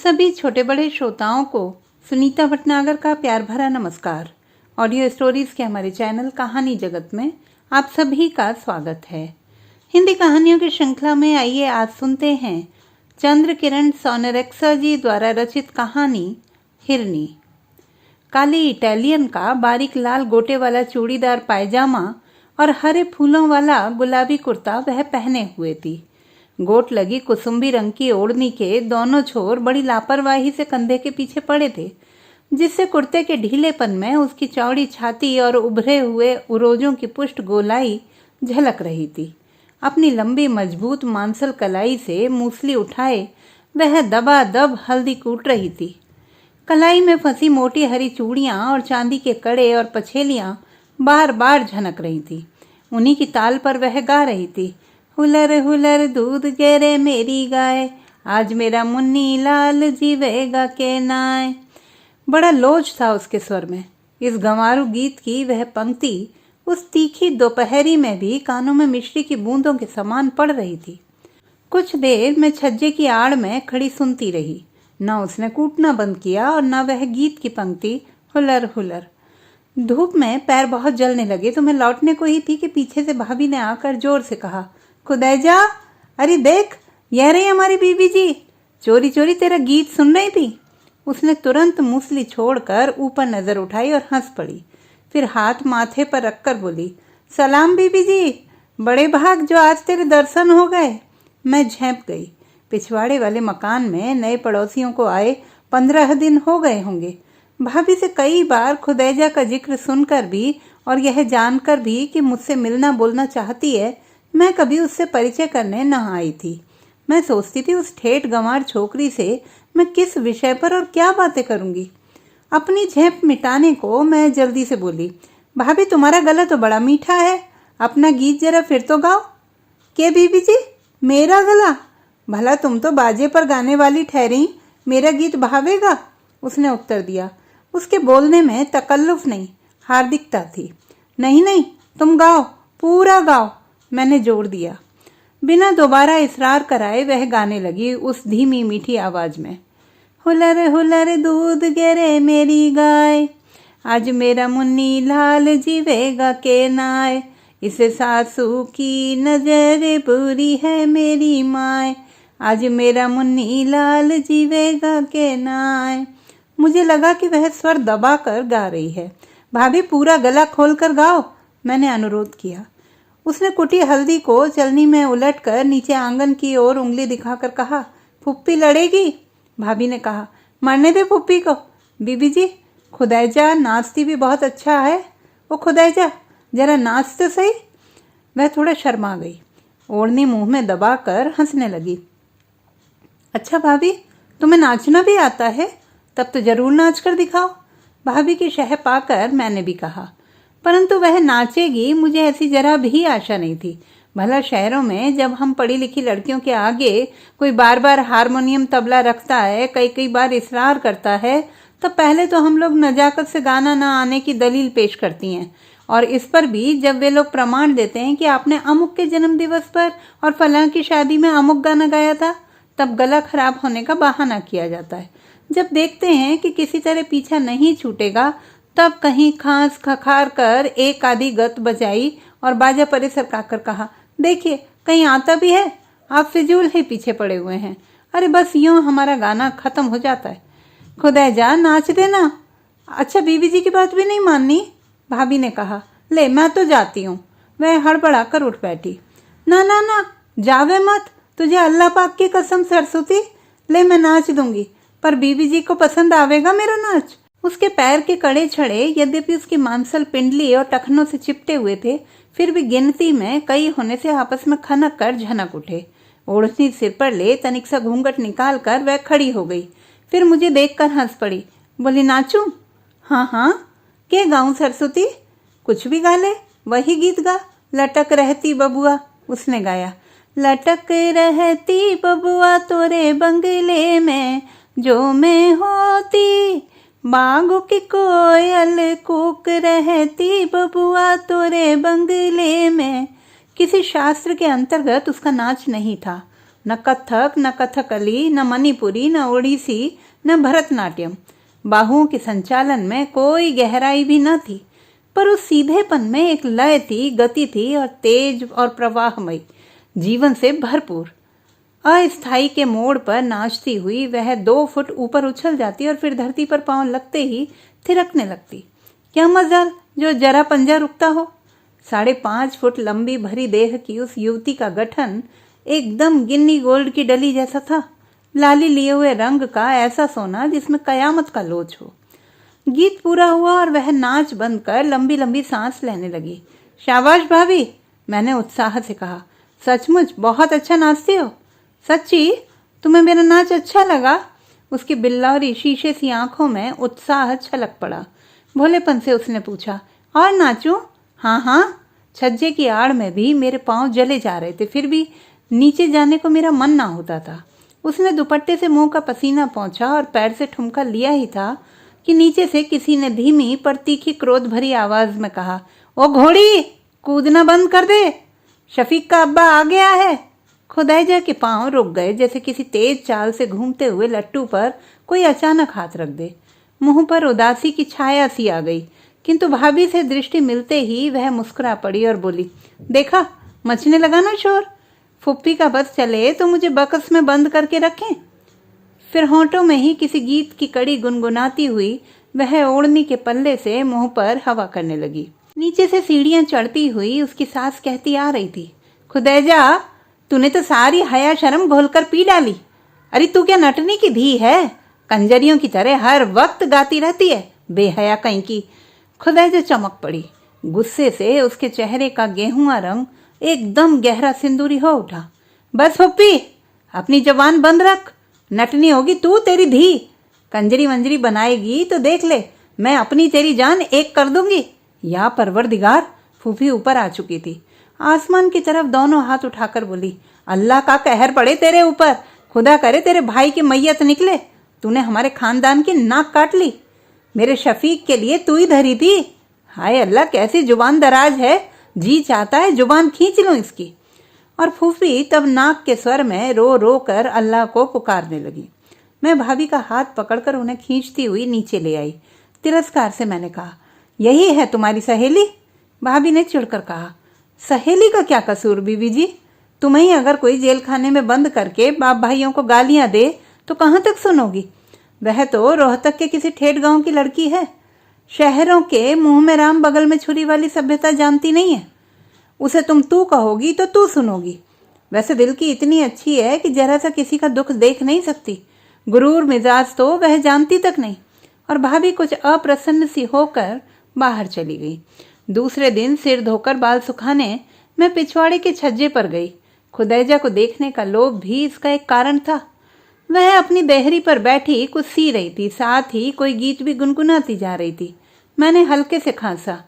सभी छोटे बड़े श्रोताओं को सुनीता भटनागर का प्यार भरा नमस्कार। ऑडियो स्टोरीज के हमारे चैनल कहानी जगत में आप सभी का स्वागत है। हिंदी कहानियों की श्रृंखला में आइए आज सुनते हैं चंद्र किरण सोनेरेक्सा जी द्वारा रचित कहानी हिरनी। काली इटालियन का बारीक लाल गोटे वाला चूड़ीदार पायजामा और हरे फूलों वाला गुलाबी कुर्ता वह पहने हुए थी। गोट लगी कुसुम्बी रंग की ओढ़नी के दोनों छोर बड़ी लापरवाही से कंधे के पीछे पड़े थे, जिससे कुर्ते के ढीलेपन में उसकी चौड़ी छाती और उभरे हुए उरोजों की पुष्ट गोलाई झलक रही थी। अपनी लंबी मजबूत मांसल कलाई से मूसली उठाए वह दबादब हल्दी कूट रही थी। कलाई में फंसी मोटी हरी चूड़ियां और चांदी के कड़े और पछेलियां बार बार झनक रही थी। उन्हीं की ताल पर वह गा रही थी, हुलर हुलर दूध गेरे मेरी गाय, आज मेरा मुन्नी लाल जीवेगा के नाय। बड़ा लोच था उसके स्वर में। इस गंवारू गीत की वह पंक्ति उस तीखी दोपहरी में भी कानों में मिश्री की बूंदों के समान पड़ रही थी। कुछ देर मैं छज्जे की आड़ में खड़ी सुनती रही। न उसने कूटना बंद किया और न वह गीत की पंक्ति हुलर हुलर। धूप में पैर बहुत जलने लगे तो मैं लौटने को ही थी कि पीछे से भाभी ने आकर जोर से कहा, खुदैजा, अरे देख, यह रही हमारी बीबी जी, चोरी चोरी तेरा गीत सुन रही थी। उसने तुरंत मूसली छोड़कर ऊपर नजर उठाई और हंस पड़ी। फिर हाथ माथे पर रखकर बोली, सलाम बीबी जी, बड़े भाग जो आज तेरे दर्शन हो गए। मैं झेंप गई। पिछवाड़े वाले मकान में नए पड़ोसियों को आए 15 दिन हो गए होंगे। भाभी से कई बार खुदैजा का जिक्र सुनकर भी और यह जानकर भी कि मुझसे मिलना बोलना चाहती है, मैं कभी उससे परिचय करने न आई थी। मैं सोचती थी उस ठेठ गंवार छोकरी से मैं किस विषय पर और क्या बातें करूंगी। अपनी झेप मिटाने को मैं जल्दी से बोली, भाभी तुम्हारा गला तो बड़ा मीठा है, अपना गीत जरा फिर तो गाओ। के बीबी जी, मेरा गला? भला तुम तो बाजे पर गाने वाली ठहरी, मेरा गीत भावेगा? उसने उत्तर दिया। उसके बोलने में तकल्लुफ नहीं, हार्दिकता थी। नहीं नहीं, तुम गाओ, पूरा गाओ, मैंने जोर दिया। बिना दोबारा इसरार कराए वह गाने लगी उस धीमी मीठी आवाज में, हुलर हुलर दूध गेरे मेरी गाय, आज मेरा मुन्नी लाल जीवेगा के नाय, इसे सासू की नजर बुरी है मेरी माय, आज मेरा मुन्नी लाल जीवेगा के नाय। मुझे लगा कि वह स्वर दबा कर गा रही है। भाभी पूरा गला खोल कर गाओ, मैंने अनुरोध किया। उसने कुटी हल्दी को चलनी में उलटकर नीचे आंगन की ओर उंगली दिखाकर कहा, फुप्पी लड़ेगी? भाभी ने कहा, मरने दे फुप्पी को। बीबी जी, खुदैजा नाचती भी बहुत अच्छा है। वो खुदैजा, जरा नाच तो सही। वह थोड़ा शर्मा गई, ओढ़नी मुंह में दबाकर हंसने लगी। अच्छा भाभी, तुम्हें नाचना भी आता है? तब तो जरूर नाच कर दिखाओ। भाभी की शह पाकर मैंने भी कहा, परंतु वह नाचेगी मुझे ऐसी जरा भी आशा नहीं थी। भला शहरों में जब हम पढ़ी लिखी लड़कियों के आगे कोई बार बार हारमोनियम तबला रखता है, कई कई बार इसरार करता है, तो पहले तो हम लोग नजाकत से गाना ना आने की दलील पेश करती हैं, और इस पर भी जब वे लोग प्रमाण देते हैं कि आपने अमुक के जन्म दिवस पर और फलां की शादी में अमुक गाना गाया था, तब गला खराब होने का बहाना किया जाता है। जब देखते हैं कि किसी तरह पीछा नहीं छूटेगा, तब कहीं खांस खखार कर एक आधी गत बजाई और बाजा परे सरकाकर कहा, देखिए कहीं आता भी है, आप फिजूल ही पीछे पड़े हुए हैं। अरे बस यूं हमारा गाना खत्म हो जाता है। खुदैजा, नाच देना। अच्छा बीबी जी की बात भी नहीं माननी? भाभी ने कहा, ले मैं तो जाती हूँ। वह हड़बड़ा कर उठ बैठी। ना ना ना, जावे मत, तुझे अल्लाह पाक की कसम सरस्वती, ले मैं नाच दूंगी, पर बीबी जी को पसंद आवेगा मेरा नाच? उसके पैर के कड़े छड़े यद्यपि उसकी मांसल पिंडली और टखनों से चिपटे हुए थे, फिर भी गिनती में कई होने से आपस में खनक कर झनक उठे। ओढ़नी सिर पर ले तनिक सा घूंघट निकाल कर वह खड़ी हो गई। फिर मुझे देखकर हंस पड़ी, बोली, नाचूं? हाँ हाँ, के गाऊं सरस्वती? कुछ भी गा ले, वही गीत गा। लटक रहती बबुआ, उसने गाया। लटक रहती बबुआ तोरे बंगले में, जो मैं होती बागों की कोयल कूक रहती बबुआ तोरे बंगले में। किसी शास्त्र के अंतर्गत उसका नाच नहीं था, न कथक, न कथकली, न मणिपुरी, न ओडिसी, न भरतनाट्यम। बाहुओं के संचालन में कोई गहराई भी न थी, पर उस सीधेपन में एक लय थी, गति थी और तेज और प्रवाहमयी, जीवन से भरपूर। अस्थाई के मोड़ पर नाचती हुई वह 2 फुट ऊपर उछल जाती और फिर धरती पर पांव लगते ही थिरकने लगती। क्या मजाल जो जरा पंजा रुकता हो। 5.5 फुट लंबी भरी देह की उस युवती का गठन एकदम गिन्नी गोल्ड की डली जैसा था, लाली लिए हुए रंग का ऐसा सोना जिसमें कयामत का लोच हो। गीत पूरा हुआ और वह नाच बंद कर लंबी लंबी सांस लेने लगी। शाबाश भाभी, मैंने उत्साह से कहा। सचमुच बहुत अच्छा नाचती हो। सच्ची? तुम्हें मेरा नाच अच्छा लगा? उसकी बिल्लौरी शीशे सी आंखों में उत्साह छलक पड़ा। भोलेपन से उसने पूछा, और नाचूं? हाँ हाँ। छज्जे की आड़ में भी मेरे पांव जले जा रहे थे, फिर भी नीचे जाने को मेरा मन ना होता था। उसने दुपट्टे से मुंह का पसीना पोंछा और पैर से ठुमका लिया ही था कि नीचे से किसी ने धीमी पर तीखी क्रोध भरी आवाज में कहा, ओ घोड़ी, कूदना बंद कर दे, शफीक का अब्बा आ गया है। खुदैजा के पांव रुक गए, जैसे किसी तेज चाल से घूमते हुए लट्टू पर कोई अचानक हाथ रख दे। मुंह पर उदासी की छाया सी आ गई, किंतु भाभी से दृष्टि मिलते ही वह मुस्कुरा पड़ी और बोली, देखा मचने लगा ना शोर। फुप्पी का बस चले तो मुझे बक्स में बंद करके रखें। फिर होंठों में ही किसी गीत की कड़ी गुनगुनाती हुई वह ओढ़नी के पल्ले से मुंह पर हवा करने लगी। नीचे से सीढ़ियां चढ़ती हुई उसकी सास कहती आ रही थी, खुदैजा, तूने तो सारी हया शर्म घोलकर पी डाली। अरे तू क्या नटनी की धी है? कंजरियों की तरह हर वक्त गाती रहती है, बेहया कहीं की। खुदैजा चमक पड़ी। गुस्से से उसके चेहरे का गेहुआ रंग एकदम गहरा सिंदूरी हो उठा। बस फुप्पी, अपनी जबान बंद रख। नटनी होगी तू, तेरी धी कंजरी मंजरी बनाएगी तो देख ले, मैं अपनी तेरी जान एक कर दूंगी। या परवरदिगार, फूफी ऊपर आ चुकी थी। आसमान की तरफ दोनों हाथ उठाकर बोली, अल्लाह का कहर पड़े तेरे ऊपर, खुदा करे तेरे भाई की मैयत निकले। तूने हमारे खानदान की नाक काट ली। मेरे शफीक के लिए तू ही धरी थी। हाय अल्लाह, कैसी जुबान दराज है, जी चाहता है जुबान खींच लूं इसकी। और फूफी तब नाक के स्वर में रो रो कर अल्लाह को पुकारने लगी। मैं भाभी का हाथ पकड़कर उन्हें खींचती हुई नीचे ले आई। तिरस्कार से मैंने कहा, यही है तुम्हारी सहेली? भाभी ने चिढ़कर कहा, सहेली का क्या कसूर बीबी जी? तुम्हें अगर कोई जेल खाने में बंद करके बाप भाइयों को गालियां दे तो कहाँ तक सुनोगी? वह तो रोहतक के किसी ठेठ गांव की लड़की है। शहरों के मुंह में राम बगल में छुरी वाली सभ्यता जानती नहीं है। उसे तुम तू कहोगी तो तू सुनोगी। वैसे दिल की इतनी अच्छी है कि जरा सा किसी का दुख देख नहीं सकती। गुरूर मिजाज तो वह जानती तक नहीं। और भाभी कुछ अप्रसन्न सी होकर बाहर चली गई। दूसरे दिन सिर धोकर बाल सुखाने मैं पिछवाड़े के छज्जे पर गई। खुदैजा को देखने का लोभ भी इसका एक कारण था। वह अपनी देहरी पर बैठी कुछ सी रही थी, साथ ही कोई गीत भी गुनगुनाती जा रही थी। मैंने हल्के से खांसा।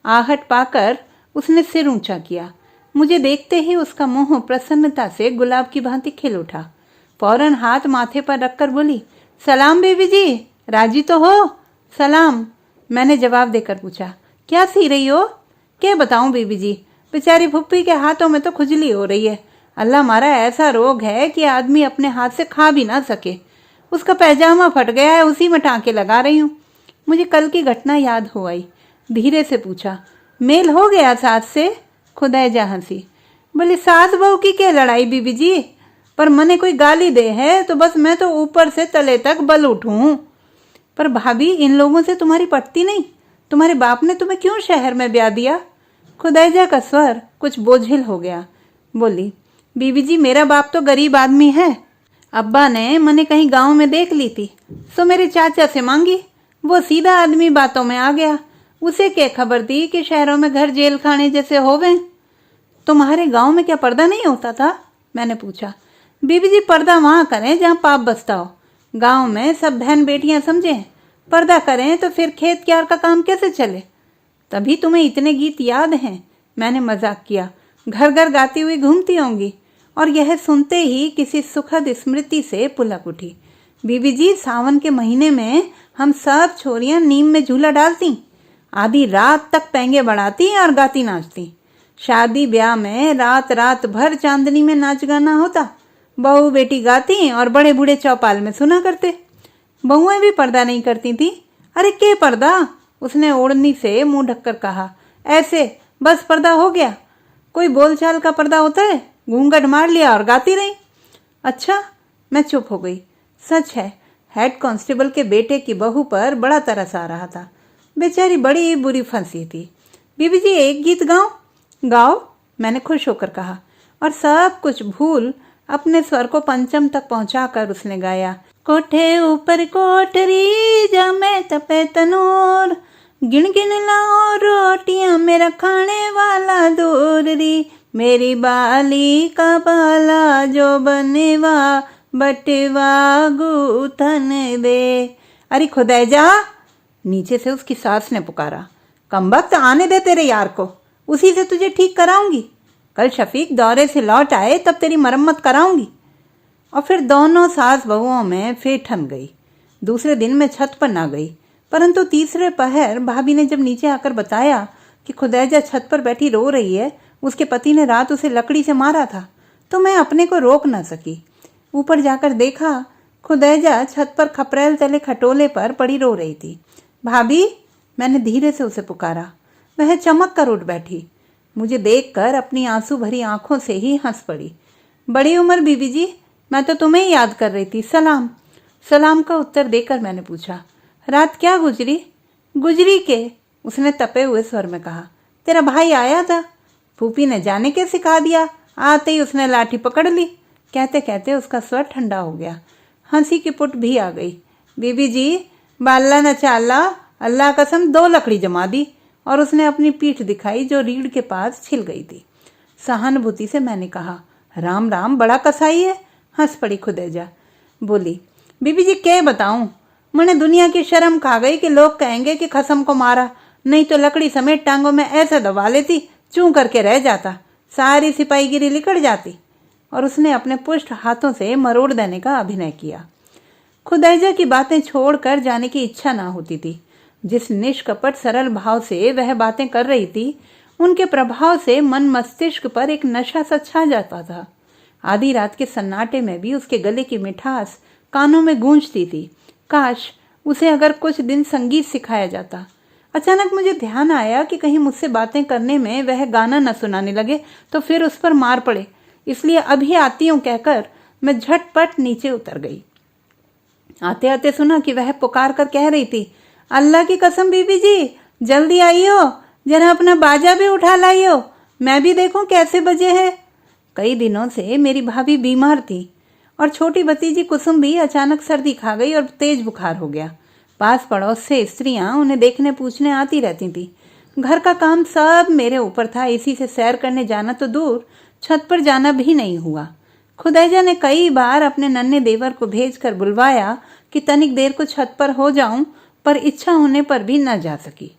आहट पाकर उसने सिर ऊंचा किया। मुझे देखते ही उसका मुंह प्रसन्नता से गुलाब की भांति खिल उठा। फौरन हाथ माथे पर रखकर बोली, सलाम बेबी जी, राजी तो हो? सलाम, मैंने जवाब देकर पूछा। क्या सी रही हो? क्या बताऊं बेबी जी, बेचारी फुप्पी के हाथों में तो खुजली हो रही है। अल्लाह मारा ऐसा रोग है कि आदमी अपने हाथ से खा भी ना सके। उसका पैजामा फट गया है, उसी में टाँके लगा रही हूँ। मुझे कल की घटना याद हो आई। धीरे से पूछा, मेल हो गया सास से? खुदैजा हंसी। बोले, सास बहू की क्या लड़ाई बीबी जी, पर मने कोई गाली दे है तो बस मैं तो ऊपर से तले तक बल उठूं। पर भाभी, इन लोगों से तुम्हारी पटती नहीं। तुम्हारे बाप ने तुम्हें क्यों शहर में ब्याह दिया? खुदैजा का स्वर कुछ बोझिल हो गया। बोली, बीबी जी, मेरा बाप तो गरीब आदमी है। अब्बा ने मने कहीं गांव में देख ली थी, सो मेरे चाचा से मांगी। वो सीधा आदमी बातों में आ गया। उसे क्या खबर थी कि शहरों में घर जेल खाने जैसे होवे। तुम्हारे गांव में क्या पर्दा नहीं होता था? मैंने पूछा। बीबी जी, पर्दा वहां करें जहां पाप बसता हो। गांव में सब बहन बेटियां समझें, पर्दा करें तो फिर खेत क्यार का काम कैसे चले? तभी तुम्हें इतने गीत याद हैं, मैंने मजाक किया। घर घर गाती हुई घूमती होंगी। और यह सुनते ही किसी सुखद स्मृति से पुलक उठी। बीबी जी, सावन के महीने में हम सब छोरियां नीम में झूला डालती, आधी रात तक पेंगे बढ़ाती और गाती नाचती। शादी ब्याह में रात रात भर चांदनी में नाच गाना होता। बहू बेटी गाती और बड़े बूढ़े चौपाल में सुना करते। बहुएं भी पर्दा नहीं करती थी। अरे के पर्दा, उसने ओढ़नी से मुंह ढककर कहा। ऐसे बस पर्दा हो गया, कोई बोलचाल का पर्दा होता है? घूंघट मार लिया और गाती रही। अच्छा, मैं चुप हो गई। सच है, हेड कांस्टेबल के बेटे की बहू पर बड़ा तरस आ रहा था। बेचारी बड़ी बुरी फंसी थी। बीबी जी एक गीत गाओ। गाओ, मैंने खुश होकर कहा और सब कुछ भूल अपने स्वर को पंचम तक पहुंचाकर उसने गाया। कोठे ऊपर कोठरी जमे तपे तनूर, गिन गिन लाओ रोटियां मेरा खाने वाला दूर री, मेरी बाली का बाला जो बनेवा बटवा गूथन दे। अरे खुदाई जा, नीचे से उसकी सास ने पुकारा। कमबख्त आने दे तेरे यार को, उसी से तुझे ठीक कराऊंगी। कल शफीक दौरे से लौट आए तब तेरी मरम्मत कराऊंगी। और फिर दोनों सास बहुओं में फिर ठन गई। दूसरे दिन मैं छत पर ना गई, परंतु तीसरे पहर भाभी ने जब नीचे आकर बताया कि खुदैजा छत पर बैठी रो रही है, उसके पति ने रात उसे लकड़ी से मारा था, तो मैं अपने को रोक ना सकी। ऊपर जाकर देखा, खुदैजा छत पर खपरेल तले खटोले पर पड़ी रो रही थी। भाभी, मैंने धीरे से उसे पुकारा। वह चमक कर उठ बैठी। मुझे देखकर अपनी आंसू भरी आंखों से ही हंस पड़ी। बड़ी उम्र बीबी जी, मैं तो तुम्हें ही याद कर रही थी। सलाम। सलाम का उत्तर देकर मैंने पूछा, रात क्या गुजरी? गुजरी के, उसने तपे हुए स्वर में कहा। तेरा भाई आया था, फूफी ने जाने के सिखा दिया, आते ही उसने लाठी पकड़ ली। कहते कहते उसका स्वर ठंडा हो गया। हंसी की पुट भी आ गई। बीबी जी, बाल्ला न चाला, अल्लाह कसम 2 लकड़ी जमा दी। और उसने अपनी पीठ दिखाई जो रीढ़ के पास छिल गई थी। सहानुभूति से मैंने कहा, राम राम, बड़ा कसाई है। हंस पड़ी खुदैजा। बोली, बीबी जी क्या बताऊं, मैंने दुनिया की शर्म खा गई कि लोग कहेंगे कि खसम को मारा, नहीं तो लकड़ी समेत टांगों में ऐसे दबा लेती, चूं करके रह जाता, सारी सिपाहीगिरी लिकड़ जाती। और उसने अपने पुष्ट हाथों से मरोड़ देने का अभिनय किया। खुदैजा की बातें छोड़कर जाने की इच्छा ना होती थी। जिस निष्कपट सरल भाव से वह बातें कर रही थी, उनके प्रभाव से मन मस्तिष्क पर एक नशा सा छा जाता था। आधी रात के सन्नाटे में भी उसके गले की मिठास कानों में गूंजती थी। काश उसे अगर कुछ दिन संगीत सिखाया जाता। अचानक मुझे ध्यान आया कि कहीं मुझसे बातें करने में वह गाना न सुनाने लगे तो फिर उस पर मार पड़े, इसलिए अभी आती हूँ कहकर मैं झटपट नीचे उतर गई। आते आते सुना कि वह पुकार कर कह रही थी, अल्लाह की कसम बीबी जी, जल्दी आइयो, जरा अपना बाजा भी उठा लाइयो, मैं भी देखूं कैसे बजे है। कई दिनों से मेरी भाभी बीमार थी और छोटी भतीजी कुसुम भी अचानक सर्दी खा गई और तेज बुखार हो गया। पास पड़ोस से स्त्रियां उन्हें देखने पूछने आती रहती थी। घर का काम सब मेरे ऊपर था, इसी से सैर करने जाना तो दूर, छत पर जाना भी नहीं हुआ। खुदैजा ने कई बार अपने नन्हे देवर को भेजकर बुलवाया कि तनिक देर को छत पर हो जाऊं, पर इच्छा होने पर भी न जा सकी।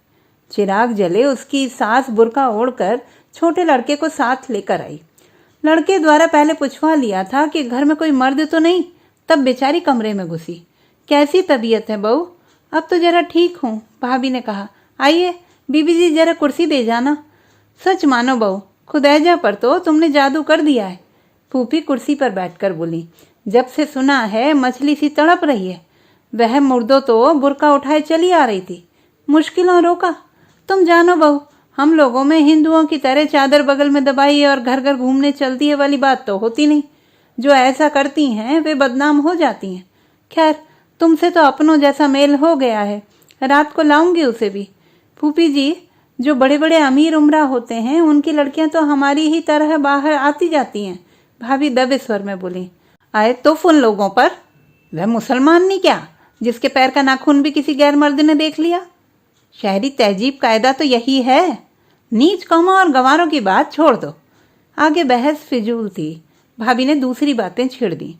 चिराग जले उसकी सास बुर्का ओढ़कर छोटे लड़के को साथ लेकर आई। लड़के द्वारा पहले पूछवा लिया था कि घर में कोई मर्द तो नहीं, तब बेचारी कमरे में घुसी। कैसी तबीयत है बहू? अब तो जरा ठीक हूँ, भाभी ने कहा। आइए बीबी जी, जरा कुर्सी दे जाना। सच मानो बहू, खुदैजा पर तो तुमने जादू कर दिया है। फूफी कुर्सी पर बैठकर बोली, जब से सुना है मछली सी तड़प रही है। वह मुर्दों तो बुर्का उठाए चली आ रही थी, मुश्किलों रोका। तुम जानो बहू, हम लोगों में हिंदुओं की तरह चादर बगल में दबाई और घर घर घूमने चलती है वाली बात तो होती नहीं। जो ऐसा करती हैं वे बदनाम हो जाती हैं। खैर, तुमसे तो अपनों जैसा मेल हो गया है, रात को लाऊंगी उसे भी। फूफी जी, जो बड़े बड़े अमीर उम्रा होते हैं उनकी लड़कियां तो हमारी ही तरह बाहर आती जाती हैं, भाभी दबे स्वर में बोली। आए तो उन लोगों पर, वह मुसलमान नहीं क्या जिसके पैर का नाखून भी किसी गैर मर्द ने देख लिया? शहरी तहजीब कायदा तो यही है। नीच कौमों और गंवारों की बात छोड़ दो। आगे बहस फिजूल थी। भाभी ने दूसरी बातें छेड़ दी।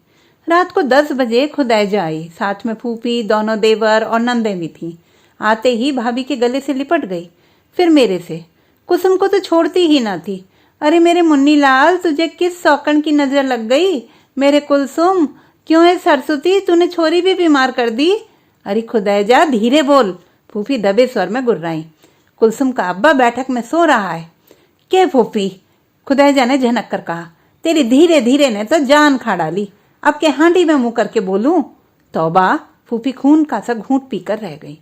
रात को 10 बजे खुदैजा आई, साथ में फूफी, दोनों देवर और नंदें भी थीं। आते ही भाभी के गले से लिपट गई, फिर मेरे से। कुसुम को तो छोड़ती ही ना थी। अरे मेरे मुन्नी लाल, तुझे किस सौकन की नजर लग गई? मेरे कुलसुम, क्यों है सरस्वती, तूने छोरी भी बीमार कर दी? अरे खुदैजा, धीरे बोल, फूफी दबे स्वर में गुर्राई। कुलसुम का अब्बा बैठक में सो रहा है। के फूफी? खुदैजा ने झनक कर कहा। तेरी धीरे धीरे ने तो जान खा डाली, अब के हांडी में मुंह करके बोलूं? तौबा, फूफी खून का सा घूंट पीकर रह गई।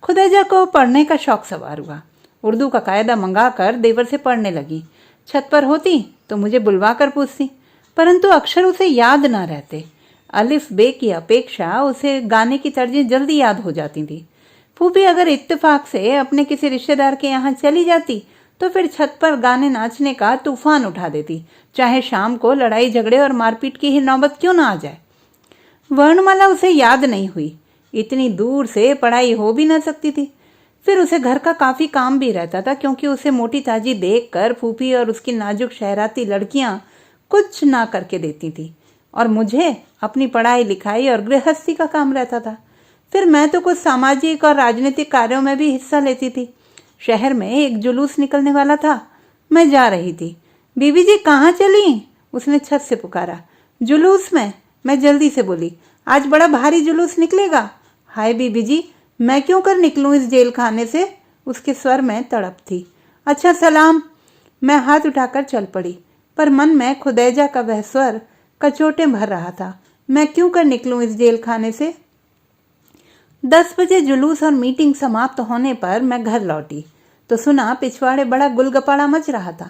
खुदैजा को पढ़ने का शौक सवार हुआ। उर्दू का कायदा मंगाकर देवर से पढ़ने लगी। छत पर होती तो मुझे बुलवा कर पूछती, परंतु अक्षर उसे याद ना रहते। अलिफ बे की अपेक्षा उसे गाने की तर्जें जल्दी याद हो जाती थी। फूफी अगर इत्तेफाक से अपने किसी रिश्तेदार के यहाँ चली जाती तो फिर छत पर गाने नाचने का तूफान उठा देती, चाहे शाम को लड़ाई झगड़े और मारपीट की ही नौबत क्यों ना आ जाए। वर्णमाला उसे याद नहीं हुई, इतनी दूर से पढ़ाई हो भी ना सकती थी। फिर उसे घर का काफी काम भी रहता था, क्योंकि उसे मोटी ताजी देखकर फूफी और उसकी नाजुक शहराती लड़कियां कुछ ना करके देती थी और मुझे अपनी पढ़ाई लिखाई और गृहस्थी का काम रहता था। फिर मैं तो कुछ सामाजिक और राजनीतिक कार्यों में भी हिस्सा लेती थी। शहर में एक जुलूस निकलने वाला था, मैं जा रही थी। बीबी जी कहाँ चली? उसने छत से पुकारा। जुलूस में, मैं जल्दी से बोली। आज बड़ा भारी जुलूस निकलेगा। हाय बीबी जी, मैं क्यों कर निकलूं इस जेल खाने से? उसके स्वर में तड़प थी। अच्छा सलाम। मैं हाथ उठाकर चल पड़ी, पर मन में खुदैजा का वह स्वर कचोटे भर रहा था। मैं क्यों कर निकलूं इस जेल खाने से? 10 बजे जुलूस और मीटिंग समाप्त होने पर मैं घर लौटी तो सुना पिछवाड़े बड़ा गुलगपाड़ा मच रहा था।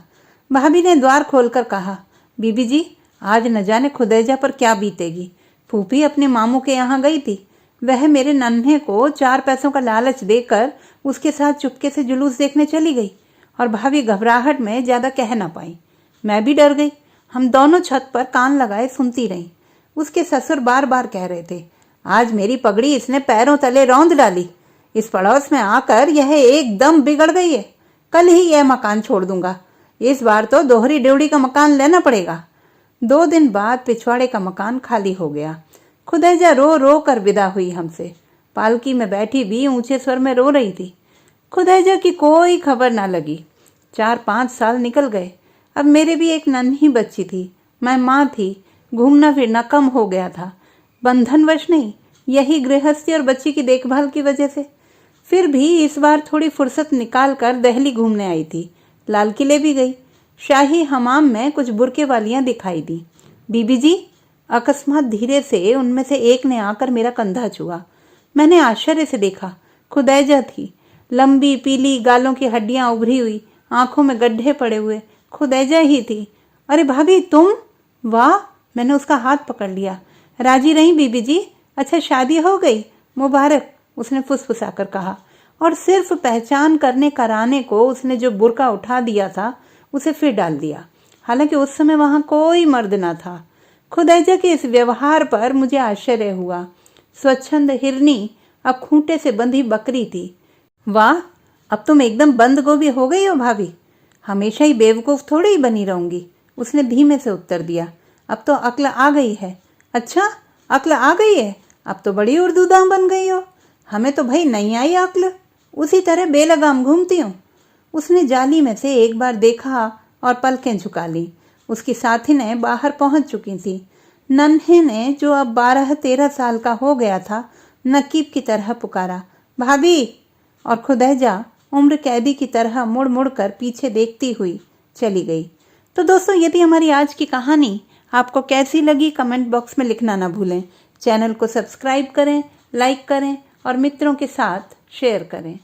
भाभी ने द्वार खोलकर कहा, बीबी जी आज न जाने खुदैजा पर क्या बीतेगी। फूफी अपने मामू के यहाँ गई थी। वह मेरे नन्हे को 4 पैसों का लालच देकर उसके साथ चुपके से जुलूस देखने चली गई और भाभी घबराहट में ज्यादा कह ना पाई। मैं भी डर गई। हम दोनों छत पर कान लगाए सुनती रहीं। उसके ससुर बार बार कह रहे थे, आज मेरी पगड़ी इसने पैरों तले रौंद डाली। इस पड़ोस में आकर यह एकदम बिगड़ गई है। कल ही यह मकान छोड़ दूंगा। इस बार तो दोहरी ड्योढ़ी का मकान लेना पड़ेगा। 2 दिन बाद पिछवाड़े का मकान खाली हो गया। खुदैजा रो रो कर विदा हुई हमसे। पालकी में बैठी भी ऊंचे स्वर में रो रही थी। खुदैजा की कोई खबर ना लगी। 4-5 साल निकल गए। अब मेरे भी एक नन्ही बच्ची थी। मैं माँ थी। घूमना फिरना कम हो गया था। बंधनवश नहीं, यही गृहस्थी और बच्ची की देखभाल की वजह से। फिर भी इस बार थोड़ी फुर्सत निकाल कर दहली घूमने आई थी। लाल किले भी गई। शाही हमाम में कुछ बुरके वालियां दिखाई दी। बीबी जी, अकस्मात धीरे से उनमें से एक ने आकर मेरा कंधा छुआ। मैंने आश्चर्य से देखा। खुदैजा थी। लंबी पीली गालों की हड्डियां उभरी हुई, आंखों में गड्ढे पड़े हुए। खुदैजा ही थी। अरे भाभी तुम? वाह! मैंने उसका हाथ पकड़ लिया। राजी रही बीबी जी? अच्छा शादी हो गई? मुबारक, उसने फुसफुसाकर कहा। और सिर्फ पहचान करने कराने को उसने जो बुर्का उठा दिया था उसे फिर डाल दिया। हालांकि उस समय वहां कोई मर्द न था। खुदैजा के इस व्यवहार पर मुझे आश्चर्य हुआ। स्वच्छंद हिरनी अब खूंटे से बंधी बकरी थी। वाह, अब तुम एकदम बंद गोभी हो गई हो भाभी। हमेशा ही बेवकूफ थोड़ी ही बनी रहूंगी, उसने धीमे से उत्तर दिया। अब तो अक्ल आ गई है। अच्छा, अक्ल आ गई है? अब तो बड़ी उर्दूदाम बन गई हो। हमें तो भाई नहीं आई अक्ल, उसी तरह बेलगाम घूमती हूँ। उसने जाली में से एक बार देखा और पलकें झुका ली। उसकी साथी ने बाहर पहुंच चुकी थी। नन्हे ने, जो अब 12-13 साल का हो गया था, नकीब की तरह पुकारा, भाभी। और खुदैजा उम्र कैदी की तरह मुड़ मुड़ कर पीछे देखती हुई चली गई। तो दोस्तों, यदि हमारी आज की कहानी आपको कैसी लगी कमेंट बॉक्स में लिखना ना भूलें। चैनल को सब्सक्राइब करें, लाइक करें और मित्रों के साथ शेयर करें।